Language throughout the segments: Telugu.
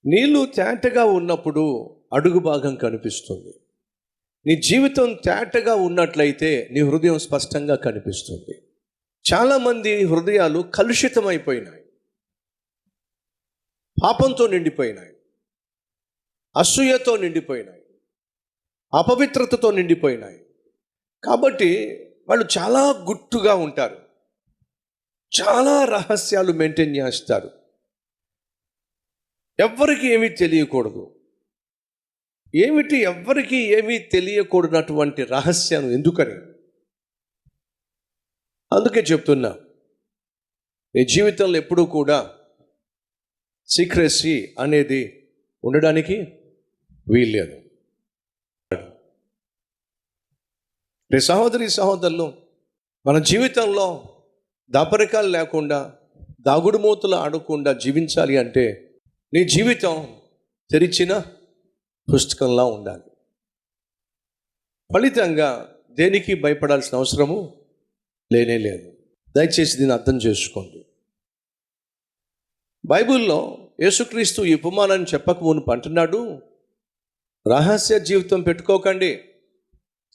నీళ్ళు తేటగా ఉన్నప్పుడు అడుగు భాగం కనిపిస్తుంది. నీ జీవితం తేటగా ఉన్నట్లయితే నీ హృదయం స్పష్టంగా కనిపిస్తుంది. చాలామంది హృదయాలు కలుషితమైపోయినాయి, పాపంతో నిండిపోయినాయి, అసూయతో నిండిపోయినాయి, అపవిత్రతతో నిండిపోయినాయి. కాబట్టి వాళ్ళు చాలా గుట్టుగా ఉంటారు, చాలా రహస్యాలు మెయింటైన్ చేస్తారు. ఎవ్వరికి ఏమీ తెలియకూడదు. ఏమిటి ఎవ్వరికి ఏమీ తెలియకూడనటువంటి రహస్యం ఎందుకని? అందుకే చెప్తున్నా, నీ జీవితంలో ఎప్పుడూ కూడా సీక్రెసీ అనేది ఉండడానికి వీల్లేదు. రే సహోదరి సహోదరులు, మన జీవితంలో దాపరికాలు లేకుండా, దాగుడు మూతలు ఆడకుండా జీవించాలి అంటే నీ జీవితం తెరిచిన పుస్తకంలా ఉండాలి. ఫలితంగా దేనికి భయపడాల్సిన అవసరము లేనే లేదు. దయచేసి దీన్ని అర్థం చేసుకోండి. బైబిల్లో యేసుక్రీస్తు ఈ ఉపమానాన్ని చెప్పక మునుపు అంటున్నాడు, రహస్య జీవితం పెట్టుకోకండి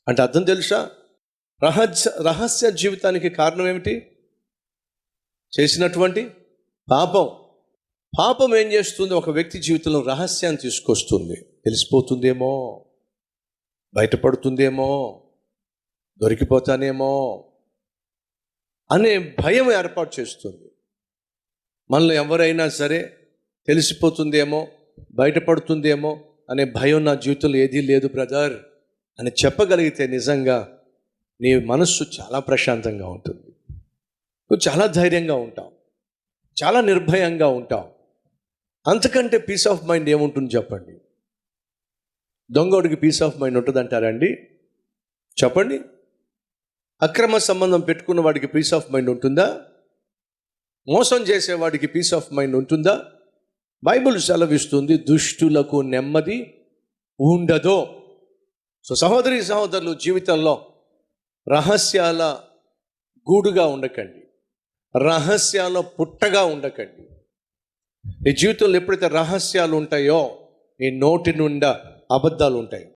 అంటే అర్థం తెలుసా? రహస్య జీవితానికి కారణం ఏమిటి? చేసినటువంటి పాపం. పాపం ఏం చేస్తుంది? ఒక వ్యక్తి జీవితంలో రహస్యాన్ని తీసుకొస్తుంది. తెలిసిపోతుందేమో, బయటపడుతుందేమో, దొరికిపోతానేమో అనే భయం ఏర్పాటు చేస్తుంది. మనలో ఎవరైనా సరే తెలిసిపోతుందేమో, బయటపడుతుందేమో అనే భయం నా జీవితంలో ఏదీ లేదు బ్రదర్ అని చెప్పగలిగితే నిజంగా నీ మనస్సు చాలా ప్రశాంతంగా ఉంటుంది. నువ్వు చాలా ధైర్యంగా ఉంటావు, చాలా నిర్భయంగా ఉంటావు. అంతకంటే పీస్ ఆఫ్ మైండ్ ఏముంటుంది చెప్పండి? దొంగోడికి పీస్ ఆఫ్ మైండ్ ఉంటుంది అంటారండి? చెప్పండి. అక్రమ సంబంధం పెట్టుకున్న వాడికి పీస్ ఆఫ్ మైండ్ ఉంటుందా? మోసం చేసేవాడికి పీస్ ఆఫ్ మైండ్ ఉంటుందా? బైబిల్ సెలవిస్తుంది, దుష్టులకు నెమ్మది ఉండదు. సో సహోదరి సహోదరులు, జీవితంలో రహస్యాల గూడుగా ఉండకండి, రహస్యాల పుట్టగా ఉండకండి. నీ జీవితంలో ఎప్పుడైతే రహస్యాలు ఉంటాయో నీ నోటి నుండి అబద్ధాలు ఉంటాయి.